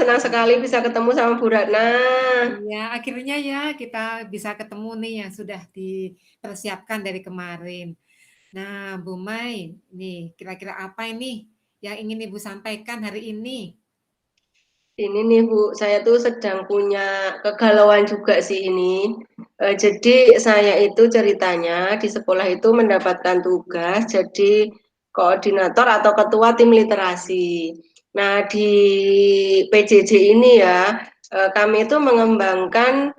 senang sekali bisa ketemu sama Bu Ratna. Iya, akhirnya ya kita bisa ketemu nih yang sudah dipersiapkan dari kemarin. Nah, Bu Mai, nih kira-kira apa ini yang ingin Ibu sampaikan hari ini? Ini nih Bu, saya tuh sedang punya kegalauan juga sih ini. Jadi saya itu ceritanya di sekolah itu mendapatkan tugas jadi koordinator atau ketua tim literasi. Nah di PJJ ini ya, kami itu mengembangkan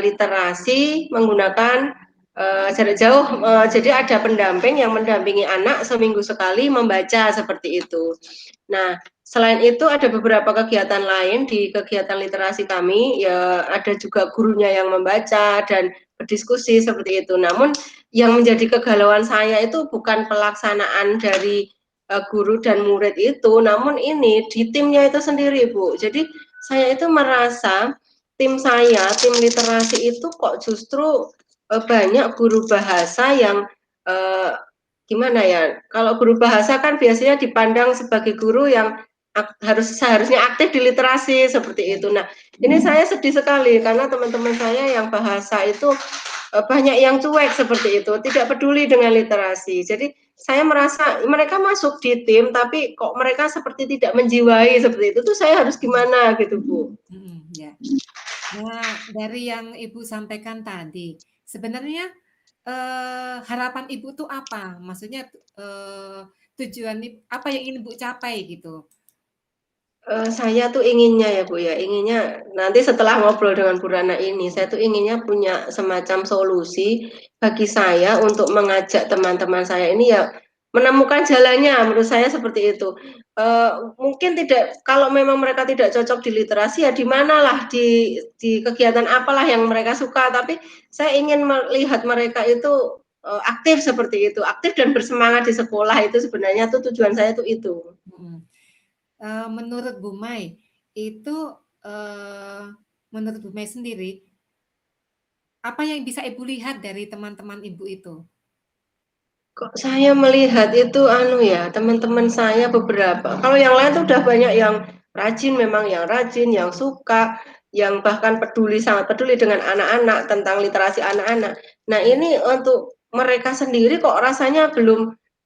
literasi menggunakan jarak jauh. Jadi ada pendamping yang mendampingi anak seminggu sekali membaca seperti itu. Nah, selain itu ada beberapa kegiatan lain di kegiatan literasi kami, ya ada juga gurunya yang membaca dan berdiskusi seperti itu. Namun yang menjadi kegalauan saya itu bukan pelaksanaan dari guru dan murid itu, namun ini di timnya itu sendiri, Bu. Jadi saya itu merasa tim saya, tim literasi itu kok justru banyak guru bahasa yang uh, gimana ya? Kalau guru bahasa kan biasanya dipandang sebagai guru yang seharusnya aktif di literasi seperti itu. Nah, ini saya sedih sekali karena teman-teman saya yang bahasa itu banyak yang cuek seperti itu, tidak peduli dengan literasi. Jadi saya merasa mereka masuk di tim tapi kok mereka seperti tidak menjiwai seperti itu tuh saya harus gimana gitu, Bu. Ya. Nah, dari yang Ibu sampaikan tadi, sebenarnya harapan Ibu tuh apa? Maksudnya tujuan apa yang ingin Ibu capai gitu? Saya tuh inginnya ya, Bu, ya, inginnya nanti setelah ngobrol dengan Bu Rana ini, saya tuh inginnya punya semacam solusi bagi saya untuk mengajak teman-teman saya ini ya menemukan jalannya, menurut saya seperti itu. Mungkin tidak kalau memang mereka tidak cocok di literasi ya di manalah, di kegiatan apalah yang mereka suka, tapi saya ingin melihat mereka itu, aktif seperti itu, aktif dan bersemangat di sekolah itu sebenarnya tuh tujuan saya tuh itu. Mhm. Menurut Bu Mai, itu, eee, menurut Bu Mai sendiri, apa yang bisa Ibu lihat dari teman-teman Ibu itu? Kok saya melihat itu anu ya, teman-teman saya beberapa kalau yang lain tuh udah banyak yang rajin memang yang rajin, yang suka, yang bahkan peduli, sangat peduli dengan anak-anak, tentang literasi anak-anak. Nah Ya. ini untuk mereka sendiri kok rasanya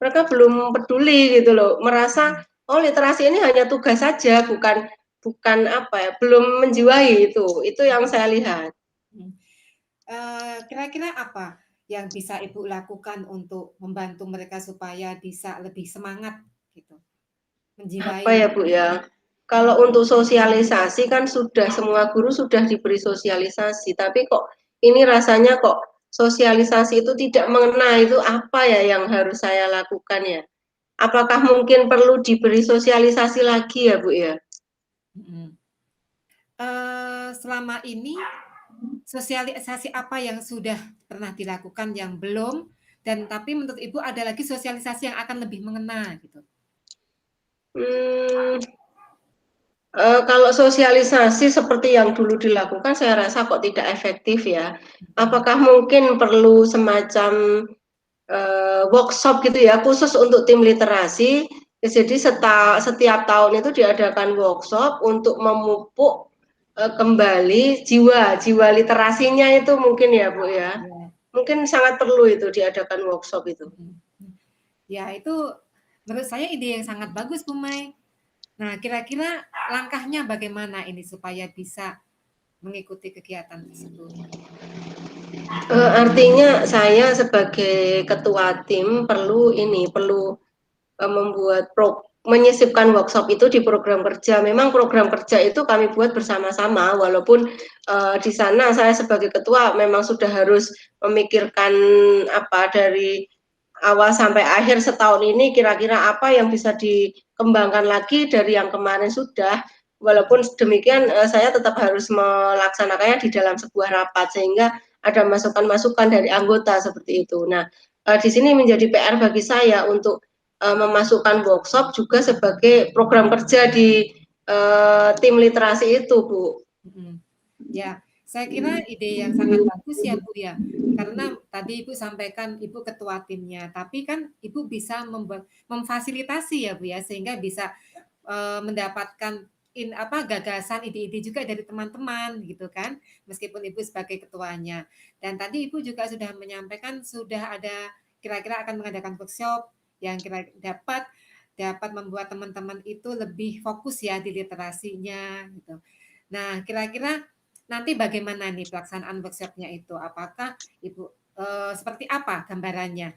mereka belum peduli gitu loh, merasa, Mhm. oh literasi ini hanya tugas saja, bukan bukan apa ya, belum menjiwai itu yang saya lihat. Mhm. Kira-kira apa yang bisa Ibu lakukan untuk membantu mereka supaya bisa lebih semangat gitu, Apa menjiwai? ya, Bu, ya, kalau untuk sosialisasi kan sudah semua guru sudah diberi sosialisasi, tapi kok ini rasanya kok sosialisasi itu tidak mengena, itu apa ya yang harus saya lakukan ya? Apakah mungkin perlu diberi sosialisasi lagi ya, Bu, ya? Mhm. Selama ini sosialisasi apa yang sudah pernah dilakukan yang belum dan tapi menurut Ibu ada lagi sosialisasi yang akan lebih mengena gitu? Mmm. Kalau sosialisasi seperti yang dulu dilakukan saya rasa kok tidak efektif ya. Mhm. Apakah mungkin perlu semacam, workshop gitu ya khusus untuk tim literasi, jadi setiap tahun itu diadakan workshop untuk memupuk, kembali jiwa literasinya itu mungkin ya, Bu, ya. Ya. Mungkin sangat perlu itu diadakan workshop itu. Mhm. Ya itu menurut saya ide yang sangat bagus Bu Mai. Nah kira-kira langkahnya bagaimana ini supaya bisa mengikuti kegiatan tersebut? Artinya saya sebagai ketua tim perlu membuat menyisipkan workshop itu di program kerja. Memang program kerja itu kami buat bersama-sama, walaupun di sana saya sebagai ketua memang sudah harus memikirkan apa dari awal sampai akhir setahun ini kira-kira apa yang bisa dikembangkan lagi dari yang kemarin sudah. Walaupun demikian saya tetap harus melaksanakannya di dalam sebuah rapat sehingga ada masukan-masukan dari anggota seperti itu. Nah, di sini menjadi PR bagi saya untuk memasukkan workshop juga sebagai program kerja di tim literasi itu, Bu. Mhm. Ya, saya kira ide yang sangat bagus ya Bu ya. Karena tadi Ibu sampaikan Ibu ketua timnya, tapi kan Ibu bisa memfasilitasi ya Bu ya, sehingga bisa mendapatkan gagasan, ide-ide juga dari teman-teman gitu kan, meskipun Ibu sebagai ketuanya. Dan tadi Ibu juga sudah menyampaikan sudah ada kira-kira akan mengadakan workshop yang kira dapat dapat membuat teman-teman itu lebih fokus ya di literasinya gitu. Nah, kira-kira nanti bagaimana nih pelaksanaan workshopnya itu? Apakah Ibu seperti apa gambarannya?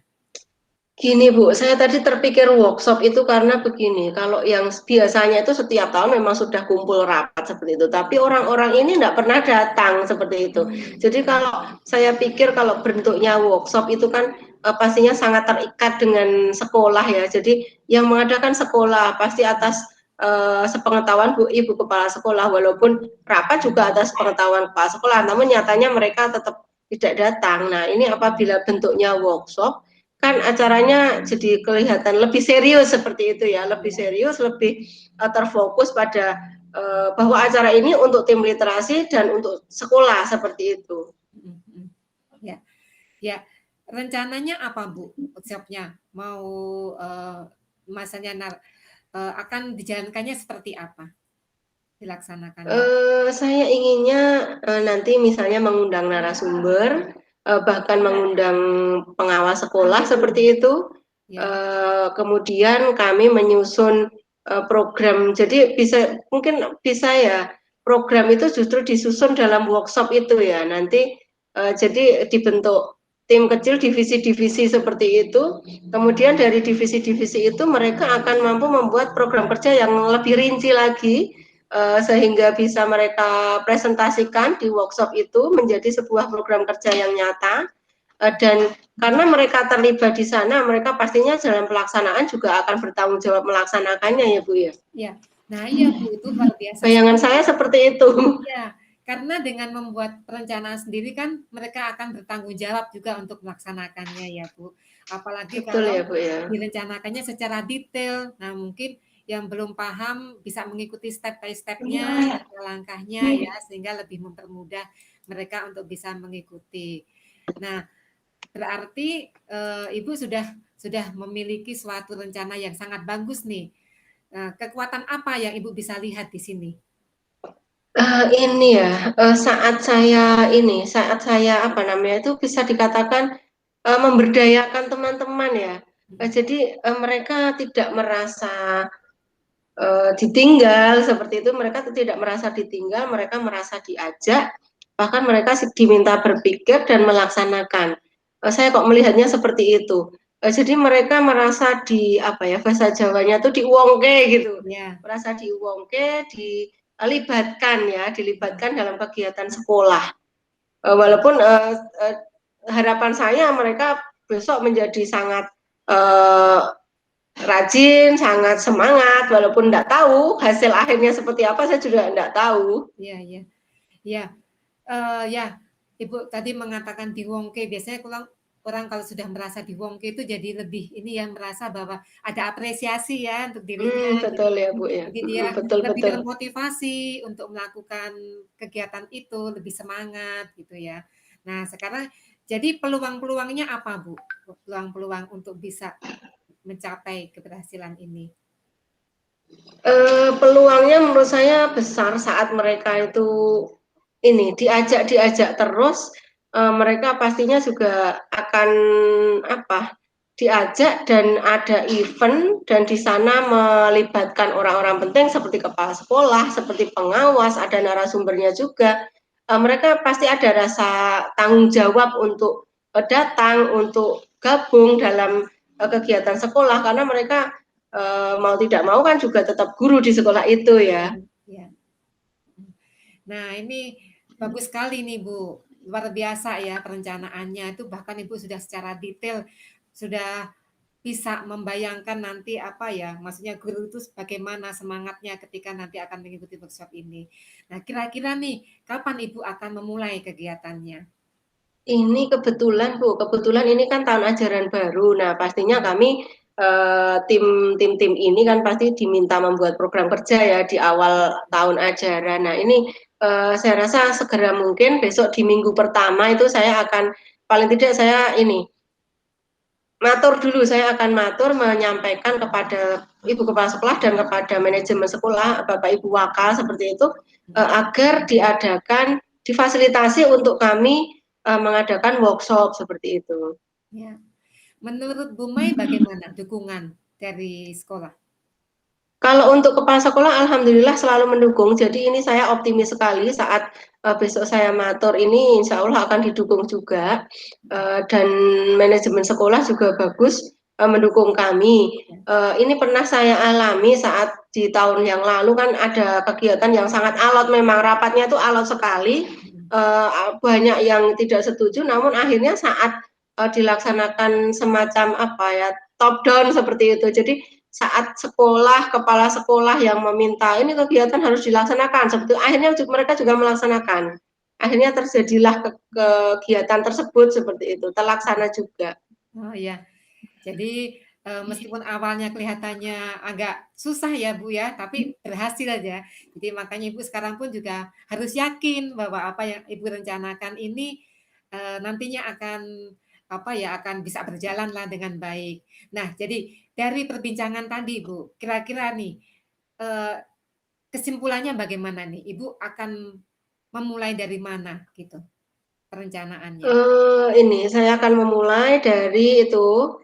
Gini Bu, saya tadi terpikir workshop itu karena begini, kalau yang biasanya itu setiap tahun memang sudah kumpul rapat seperti itu, tapi orang-orang ini tidak pernah datang seperti itu. Jadi kalau saya pikir kalau bentuknya workshop itu kan pastinya sangat terikat dengan sekolah ya, jadi yang mengadakan sekolah pasti atas sepengetahuan Bu Ibu Kepala Sekolah, walaupun rapat juga atas pengetahuan Kepala Sekolah, namun nyatanya mereka tetap tidak datang. Nah ini apabila bentuknya workshop, kan acaranya jadi kelihatan lebih serius seperti itu ya, lebih serius, lebih terfokus pada bahwa acara ini untuk tim literasi dan untuk sekolah seperti itu. Ya, ya. Rencananya apa Bu? Workshopnya mau masanya akan dijalankannya seperti apa? Dilaksanakannya? Saya inginnya nanti misalnya mengundang narasumber, bahkan mengundang pengawas sekolah seperti itu. Ya. Kemudian kami menyusun program. Jadi mungkin bisa ya program itu justru disusun dalam workshop itu ya. Nanti jadi dibentuk tim kecil divisi-divisi seperti itu. Kemudian dari divisi-divisi itu mereka akan mampu membuat program kerja yang lebih rinci lagi, sehingga bisa mereka presentasikan di workshop itu menjadi sebuah program kerja yang nyata, dan karena mereka terlibat di sana, mereka pastinya dalam pelaksanaan juga akan bertanggung jawab melaksanakannya ya Bu ya. Ya, nah iya Bu, itu luar biasa Bayangan sekali. saya seperti itu. Ya, karena dengan membuat perencanaan sendiri kan mereka akan bertanggung jawab juga untuk melaksanakannya ya Bu. Apalagi Betul kalau ya Bu ya. direncanakannya secara detail. Nah, mungkin yang belum paham bisa mengikuti step by step-nya, langkah-langkahnya ya, sehingga lebih mempermudah mereka untuk bisa mengikuti. Nah, berarti Ibu sudah memiliki suatu rencana yang sangat bagus nih. Nah, kekuatan apa yang Ibu bisa lihat di sini? Ini ya, saat saya apa namanya itu bisa dikatakan memberdayakan teman-teman ya. Jadi mereka tidak merasa ditinggal seperti itu, mereka tidak merasa ditinggal, mereka merasa diajak, bahkan mereka diminta berpikir dan melaksanakan. Saya kok melihatnya seperti itu. Jadi mereka merasa di apa ya, bahasa Jawanya tuh diuongke gitu, Ya. merasa diuongke, dilibatkan ya, dilibatkan dalam kegiatan sekolah. Walaupun harapan saya mereka besok menjadi sangat rajin, sangat semangat, walaupun enggak tahu hasil akhirnya seperti apa, saya juga enggak tahu. Iya, iya. Ya, ya, Ibu tadi mengatakan diwongke, biasanya orang kalau sudah merasa diwongke itu jadi lebih ini ya, merasa bahwa ada apresiasi ya untuk dirinya gitu Betul ya kan. Bu ya. Jadi dia Betul lebih betul. termotivasi untuk melakukan kegiatan itu, lebih semangat gitu ya. Nah, sekarang jadi peluang-peluangnya apa Bu? Peluang-peluang untuk bisa mencapai keberhasilan ini? Peluangnya menurut saya besar saat mereka itu ini diajak terus, mereka pastinya juga akan apa, diajak dan ada event dan di sana melibatkan orang-orang penting seperti kepala sekolah, seperti pengawas, ada narasumbernya juga. Mereka pasti ada rasa tanggung jawab untuk datang, untuk gabung dalam kegiatan sekolah karena mereka mau tidak mau kan juga tetap guru di sekolah itu ya. Ya. Nah, ini bagus sekali nih Bu. Luar biasa ya perencanaannya itu, bahkan Ibu sudah secara detail sudah bisa membayangkan nanti apa ya, maksudnya guru itu bagaimana semangatnya ketika nanti akan mengikuti workshop ini. Nah, kira-kira nih kapan Ibu akan memulai kegiatannya? Ini kebetulan Bu, kebetulan ini kan tahun ajaran baru. Nah, pastinya kami tim-tim ini kan pasti diminta membuat program kerja ya di awal tahun ajaran. Nah, ini saya rasa segera mungkin besok di minggu pertama itu saya akan paling tidak saya ini matur dulu, saya akan matur menyampaikan kepada Ibu Kepala Sekolah dan kepada manajemen sekolah, Bapak Ibu Wakal seperti itu, agar diadakan, difasilitasi untuk kami mengadakan workshop seperti itu. Ya. Menurut Bu Mai bagaimana dukungan dari sekolah? Kalau untuk kepala sekolah alhamdulillah selalu mendukung, jadi ini saya optimis sekali saat, besok saya matur ini insya Allah akan didukung juga, dan manajemen sekolah juga bagus, mendukung kami. Ya. Ini pernah saya alami saat di tahun yang lalu kan ada kegiatan yang sangat alot memang rapatnya itu alot sekali, banyak yang tidak setuju namun akhirnya saat, dilaksanakan semacam apa ya, top down seperti itu. Jadi saat sekolah, kepala sekolah yang meminta ini kegiatan harus dilaksanakan, seperti akhirnya mereka juga melaksanakan. Akhirnya terjadilah kegiatan tersebut seperti itu, terlaksana juga. Oh ya, jadi meskipun awalnya kelihatannya agak susah ya Bu ya, tapi berhasil aja. Jadi makanya Ibu sekarang pun juga harus yakin bahwa apa yang Ibu rencanakan ini nantinya akan apa ya akan bisa berjalan lah dengan baik. Nah, jadi dari perbincangan tadi Bu, kira-kira nih eh, kesimpulannya bagaimana nih? Ibu akan memulai dari mana gitu perencanaannya? Ini saya akan memulai dari itu,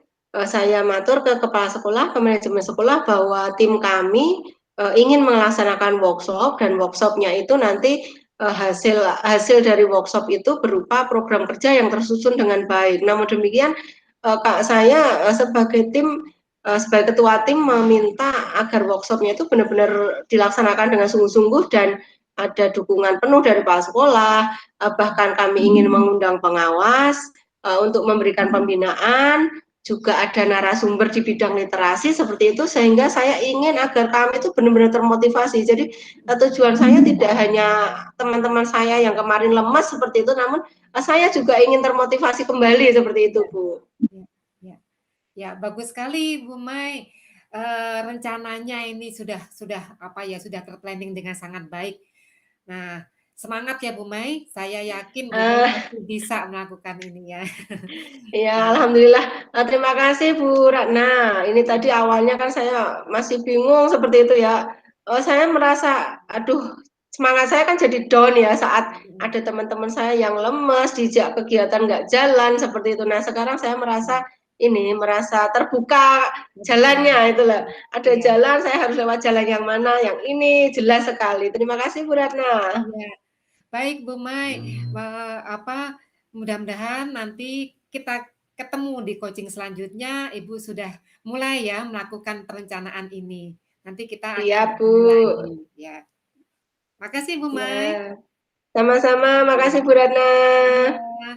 saya matur ke kepala sekolah, ke manajemen sekolah bahwa tim kami, ingin melaksanakan workshop dan workshop-nya itu nanti, hasil hasil dari workshop itu berupa program kerja yang tersusun dengan baik. Namun demikian, Kak, saya, sebagai tim, sebagai ketua tim meminta agar workshop-nya itu benar-benar dilaksanakan dengan sungguh-sungguh dan ada dukungan penuh dari kepala sekolah, bahkan kami ingin mengundang pengawas untuk memberikan pembinaan, juga ada narasumber di bidang literasi seperti itu, sehingga saya ingin agar kami itu benar-benar termotivasi. Jadi tujuan saya tidak hanya teman-teman saya yang kemarin lemas seperti itu, namun saya juga ingin termotivasi kembali seperti itu, Ya, Bu. ya, ya. Ya, bagus sekali Bu Mai. Rencananya ini sudah apa ya sudah terplanning dengan sangat baik. Nah, semangat ya Bu Mai. Saya yakin Bu Mai Uh, pasti bisa melakukan ini ya. Ya, alhamdulillah. Terima kasih Bu Ratna. Ini tadi Ya, awalnya kan saya masih bingung seperti itu ya. Saya merasa, aduh, semangat saya kan jadi down ya saat ada teman-teman saya yang lemes, dijak kegiatan nggak jalan seperti itu. Nah, sekarang saya merasa ini, merasa terbuka terbuka. jalannya itu loh. Ada Ya, jalan, saya harus lewat jalan yang mana, yang ini jelas sekali. Terima kasih Bu Ratna. ya. Baik Bu Mai, apa mudah-mudahan nanti kita ketemu di coaching selanjutnya. Ibu sudah mulai ya melakukan perencanaan ini. Nanti kita akan Iya Bu. bertemu lagi ya. Makasih Bu Mai. Ya, sama-sama. Makasih Bu Ratna. Ya.